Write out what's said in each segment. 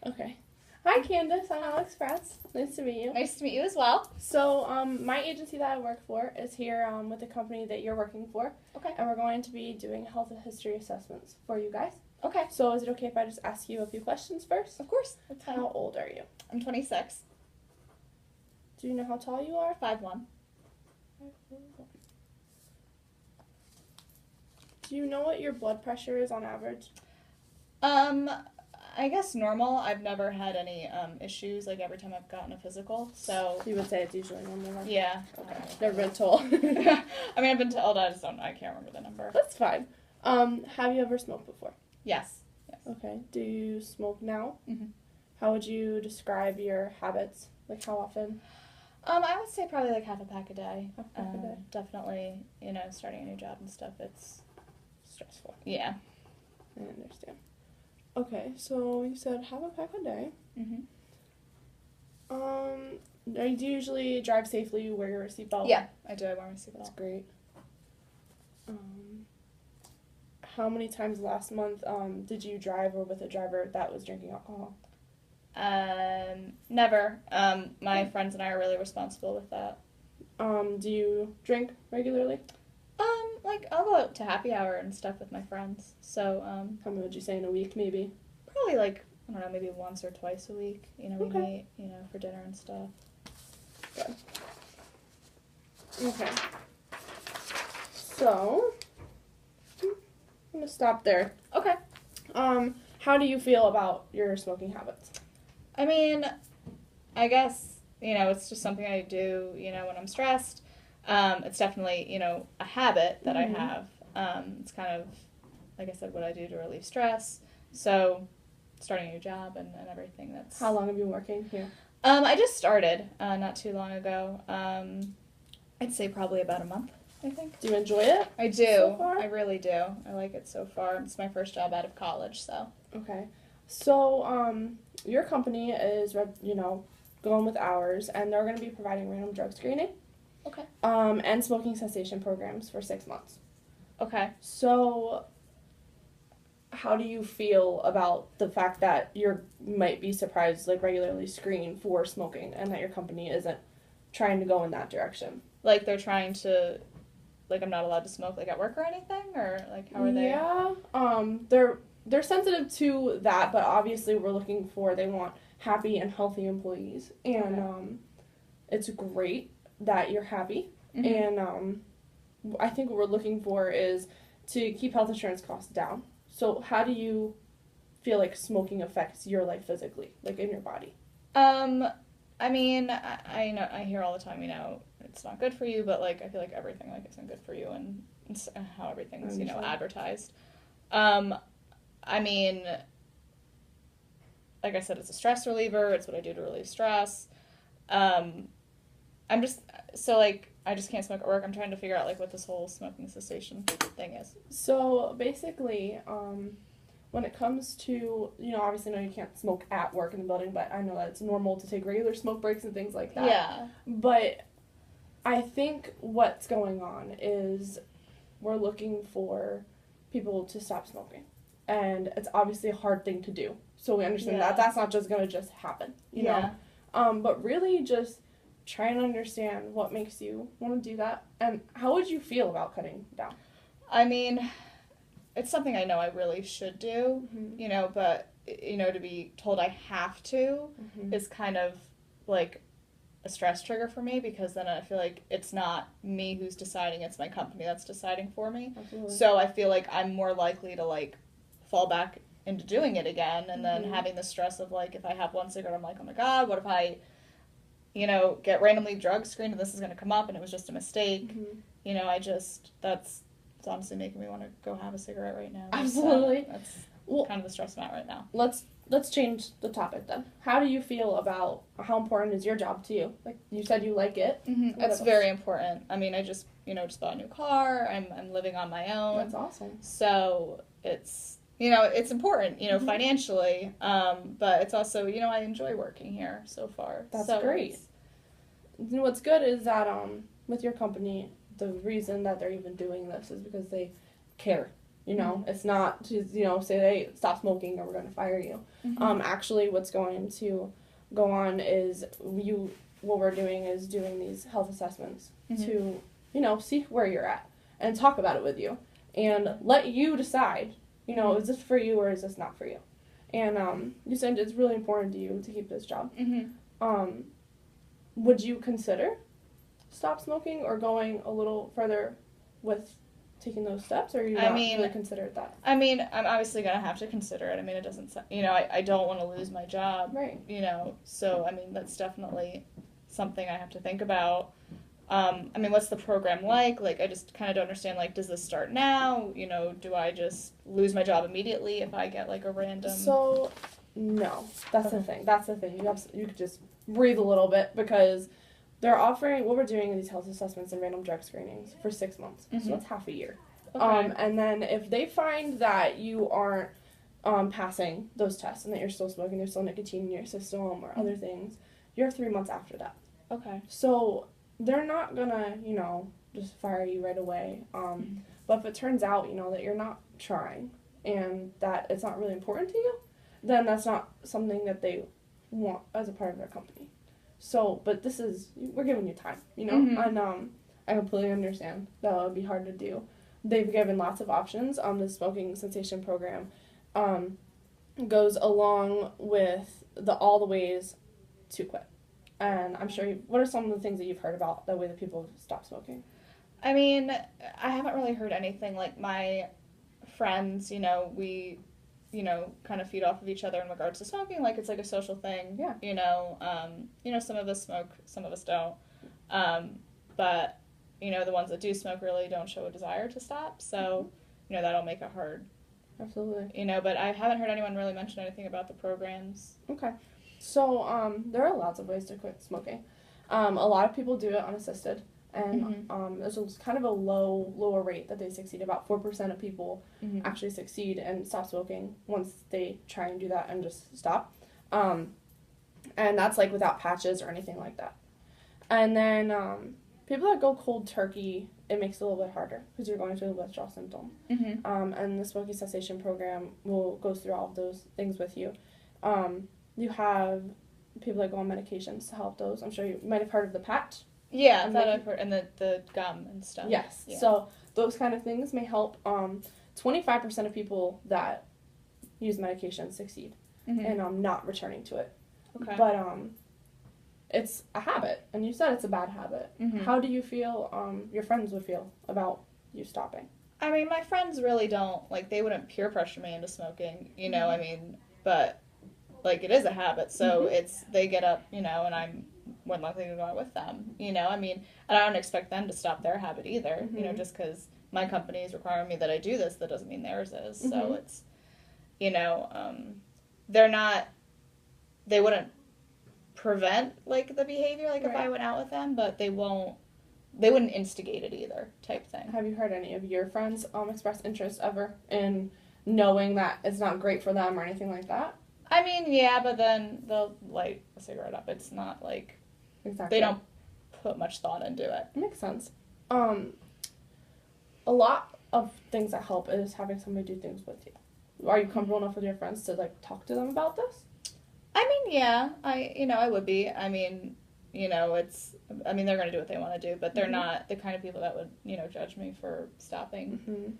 Okay. Hi, Candace. I'm Alex Fratz. Nice to meet you. Nice to meet you as well. So, my agency that I work for is here with the company that you're working for. Okay. And we're going to be doing health and history assessments for you guys. Okay. So, is it okay if I just ask you a few questions first? Of course. That's fine. How old are you? I'm 26. Do you know how tall you are? 5'1". Do you know what your blood pressure is on average? I guess normal. I've never had any issues like every time I've gotten a physical. So You would say it's usually normal. Then? yeah. Okay. Never been told. I mean, I've been told. I just don't know. I can't remember the number. That's fine. Have you ever smoked before? Yes. Okay. Do you smoke now? Mhm. How would you describe your habits? Like how often? I would say probably like half a pack a day. Half a pack a day. Definitely, starting a new job and stuff. It's Stressful. yeah. I understand. Okay, so you said half a pack a day. Mhm. Do you usually drive safely? You wear your seatbelt? Yeah, I do. I wear my That's seatbelt. great. How many times last month did you drive or with a driver that was drinking alcohol? Never. My friends and I are really responsible with that. Do you drink regularly? Like I'll go out to happy hour and stuff with my friends. So, How many would you say in a week, maybe? probably like I don't know, maybe once or twice a week. We Okay. meet, for dinner and stuff. Okay. So, I'm gonna stop there. Okay. How do you feel about your smoking habits? I mean, I guess it's just something I do. When I'm stressed. It's definitely a habit that Mhm. I have. It's kind of like I said, what I do to relieve stress. So, starting a new job and everything. That's How long have you been working here? I just started not too long ago. I'd say probably about a month, I think. Do you enjoy it? I do. So far? I really do. I like it so far. It's my first job out of college, so. Okay. So, your company is, going with ours, and they're going to be providing random drug screening. Okay. And smoking cessation programs for 6 months. Okay. So, how do you feel about the fact that you might be surprised, like, regularly screened for smoking, and that your company isn't trying to go in that direction? Like they're trying to, like I'm not allowed to smoke like at work or anything, or like how are they? Yeah. They're sensitive to that, but obviously they want happy and healthy employees, and Okay. It's great that you're happy, Mhm. and I think what we're looking for is to keep health insurance costs down. So how do you feel like smoking affects your life physically, like in your body? I mean, I know I hear all the time, it's not good for you, but like I feel like everything like isn't good for you, and it's how everything's Understand. advertised. I mean, like I said, it's a stress reliever. It's what I do to relieve stress. I'm just so like I just can't smoke at work. I'm trying to figure out like what this whole smoking cessation thing is. So basically, when it comes to, obviously, no, you can't smoke at work in the building, but I know that it's normal to take regular smoke breaks and things like that. Yeah. But I think what's going on is we're looking for people to stop smoking. And it's obviously a hard thing to do. So we understand Yeah. that that's not just going to just happen, you know? But really just try and understand what makes you want to do that. And how would you feel about cutting down? I mean, it's something I know I really should do, Mm-hmm. but, to be told I have to Mm-hmm. is kind of like a stress trigger for me, because then I feel like it's not me who's deciding, it's my company that's deciding for me. Absolutely. So I feel like I'm more likely to like fall back into doing it again, and then Mhm. having the stress of like if I have one cigarette, I'm like, oh my god, what if I, get randomly drug screened and this is going to come up and it was just a mistake. It's honestly making me want to go have a cigarette right now. Absolutely. That's Well, kind of the stress I'm at right now. let's change the topic then. How do you feel about how important is your job to you? Like you said, you like it. Mm-hmm. What It's else? very important. I mean, I just bought a new car. I'm living on my own. That's awesome. So it's it's important Mhm. financially. But it's also I enjoy working here so far. That's So great. What's good is that with your company, the reason that they're even doing this is because they care You know, it's not to, you know, say, hey, stop smoking or we're going to fire you. Actually, what's going to go on is what we're doing is doing these health assessments to, you know, see where you're at and talk about it with you and let you decide, you know, is this for you or is this not for you? And you said it's really important to you to keep this job. Would you consider stop smoking or going a little further with taking those steps, or are you not really considered that? I mean, I'm obviously going to have to consider it. I mean, it doesn't, you know, I don't want to lose my job. Right. You know, so, I mean, that's definitely something I have to think about. I mean, what's the program like? Like, I just kind of don't understand, like, does this start now? You know, do I just lose my job immediately if I get, like, a random... So, no. That's the thing. That's the thing. You could just breathe a little bit because they're offering, what we're doing in these health assessments and random drug screenings for 6 months. So that's half a year. Okay. And then if they find that you aren't passing those tests and that you're still smoking, there's still nicotine in your system or other things, you have 3 months after that. Okay. So they're not gonna, you know, just fire you right away. But if it turns out, you know, that you're not trying and that it's not really important to you, then that's not something that they want as a part of their company. So, but we're giving you time, you know, and I completely understand that would be hard to do. They've given lots of options. The smoking cessation program goes along with all the ways to quit. And I'm sure, what are some of the things that you've heard about the way that people stop smoking? I mean, I haven't really heard anything. Like, my friends, you know, we, you know, kind of feed off of each other in regards to smoking. Like, it's like a social thing. Yeah. You know, some of us smoke, some of us don't. But, you know, the ones that do smoke really don't show a desire to stop. So, you know, that'll make it hard. Absolutely. You know, but I haven't heard anyone really mention anything about the programs. Okay. So, there are lots of ways to quit smoking. A lot of people do it unassisted. And there's kind of a lower rate that they succeed. About 4% of people actually succeed and stop smoking once they try and do that and just stop. And that's like without patches or anything like that. And then people that go cold turkey, it makes it a little bit harder because you're going through the withdrawal symptom. And the smoking cessation program goes through all of those things with you. You have people that go on medications to help those. I'm sure you might have heard of the patch. Yeah, that I've heard, and the gum and stuff. Yes. Yeah. So those kind of things may help. 25% of people that use medication succeed and not returning to it. Okay. But it's a habit, and you said it's a bad habit. How do you feel your friends would feel about you stopping? I mean, my friends really don't, like, they wouldn't peer pressure me into smoking, you know, I mean, but, like, it is a habit, so they get up, you know, and I'm more than likely to go out with them, you know, I mean, and I don't expect them to stop their habit either, you know, just because my company is requiring me that I do this, that doesn't mean theirs is, so it's, you know, they wouldn't prevent, like, the behavior, like, if I went out with them, but they wouldn't instigate it either, type thing. Have you heard any of your friends express interest ever in knowing that it's not great for them or anything like that? I mean, yeah, but then they'll light a cigarette up. It's not like they don't put much thought into it. Makes sense. A lot of things that help is having somebody do things with you. Are you comfortable enough with your friends to like talk to them about this? I mean, yeah, I would be. I mean, you know, they're going to do what they want to do, but they're not the kind of people that would, you know, judge me for stopping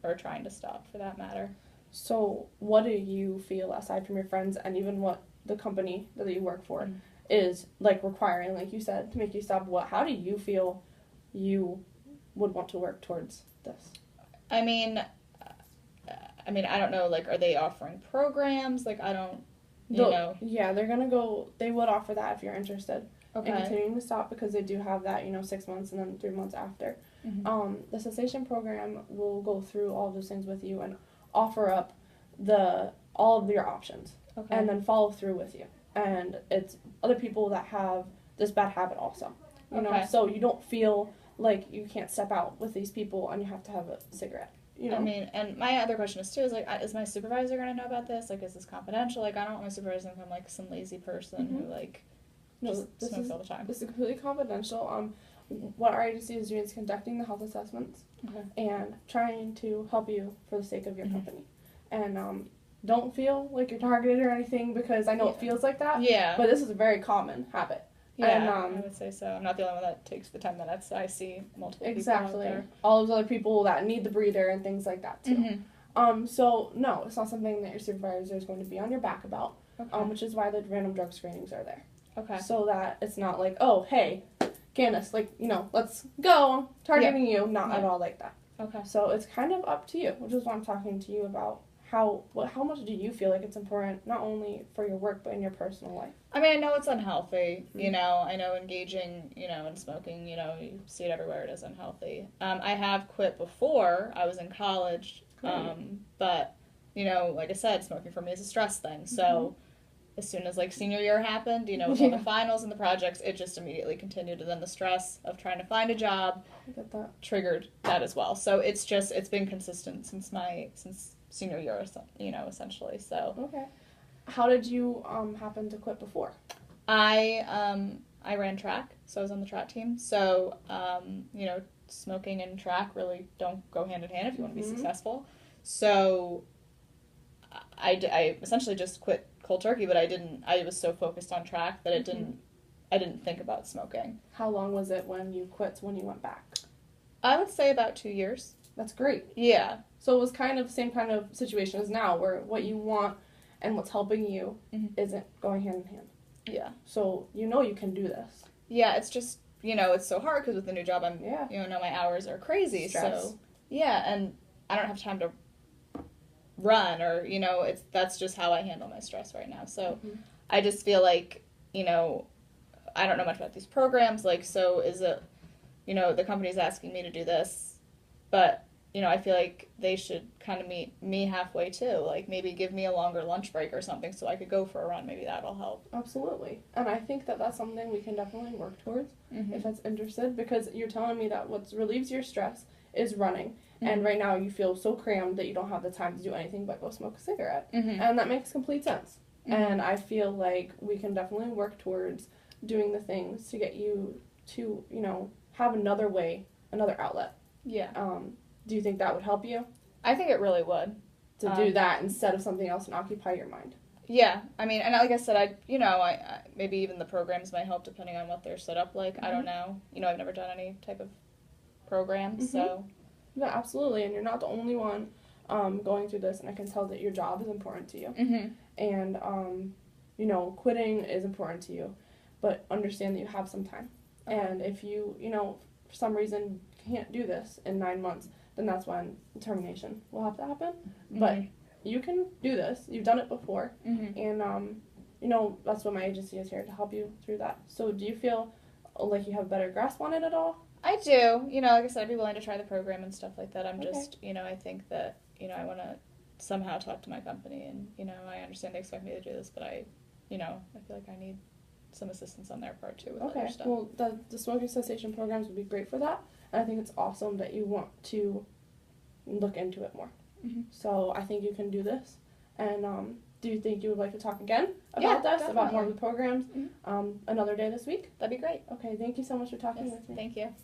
or trying to stop, for that matter. So what do you feel, aside from your friends and even what the company that you work for is, like, requiring, like you said, to make you stop? How do you feel you would want to work towards this? I mean, I don't know, like, are they offering programs? Like, I don't, you know. Yeah, they would offer that if you're interested in continuing to stop, because they do have that, you know, 6 months and then 3 months after. The cessation program will go through all of those things with you and offer up all of your options and then follow through with you. And it's other people that have this bad habit also, you know, so you don't feel like you can't step out with these people and you have to have a cigarette, you know. I mean, and my other question is too, is like, is my supervisor going to know about this? Like, is this confidential? Like, I don't want my supervisor to think I'm like some lazy person who like just smokes all the time. This is completely confidential. what our agency is doing is conducting the health assessments Okay. and trying to help you for the sake of your Mhm. company. And don't feel like you're targeted or anything, because I know it feels like that, Yeah. but this is a very common habit. Yeah, And, I would say so. I'm not the only one that takes the 10 minutes. I see multiple people Exactly. out there. All those other people that need the breather and things like that too. Mm-hmm. So no, it's not something that your supervisor is going to be on your back about. Okay. Which is why the random drug screenings are there. Okay. So that it's not like, oh, hey, Candace, like, let's go, I'm targeting you. Not at all like that. Okay. So it's kind of up to you, which is why I'm talking to you about how much do you feel like it's important, not only for your work, but in your personal life? I mean, I know it's unhealthy, Mm-hmm. I know engaging, in smoking, you see it everywhere, it is unhealthy. I have quit before, I was in college, but, like I said, smoking for me is a stress thing, so as soon as, senior year happened, with all the finals and the projects, it just immediately continued, and then the stress of trying to find a job I get that. triggered that as well, so it's been consistent since senior year, essentially, so. Okay. How did you happen to quit before? I ran track, so I was on the track team. So, smoking and track really don't go hand in hand if you want to be successful. So, I essentially just quit cold turkey, but I was so focused on track that I didn't think about smoking. How long was it when you quit to when you went back? I would say about 2 years. That's great. Yeah. So it was kind of the same kind of situation as now, where what you want and what's helping you isn't going hand in hand. Yeah. So you can do this. Yeah, it's just, it's so hard because with the new job I'm, now my hours are crazy. Stress. So, yeah, and I don't have time to run or, that's just how I handle my stress right now. So I just feel like, I don't know much about these programs. So is it, the company's asking me to do this, but, I feel like they should kind of meet me halfway too. Maybe give me a longer lunch break or something so I could go for a run. Maybe that'll help. Absolutely. And I think that that's something we can definitely work towards if that's interested, because you're telling me that what relieves your stress is running. And right now you feel so crammed that you don't have the time to do anything but go smoke a cigarette. And that makes complete sense. And I feel like we can definitely work towards doing the things to get you to, have another way, another outlet. Yeah. Do you think that would help you? I think it really would. To do that instead of something else and occupy your mind. Yeah. I mean, and like I said, I maybe even the programs might help depending on what they're set up like. I don't know. I've never done any type of programs, so. Yeah, absolutely. And you're not the only one going through this, and I can tell that your job is important to you. And, quitting is important to you, but understand that you have some time. Okay. And if you, for some reason can't do this in 9 months, then that's when termination will have to happen. But you can do this. You've done it before. And, that's what my agency is here to help you through that. So do you feel like you have a better grasp on it at all? I do. Like I said, I'd be willing to try the program and stuff like that. I'm just, I think that, I want to somehow talk to my company and, I understand they expect me to do this, but I feel like I need some assistance on their part too with other stuff. Well, the smoking cessation programs would be great for that. And I think it's awesome that you want to look into it more. So I think you can do this. And do you think you would like to talk again about this, definitely. about more of the programs, another day this week? That'd be great. Okay, thank you so much for talking with me. Thank you.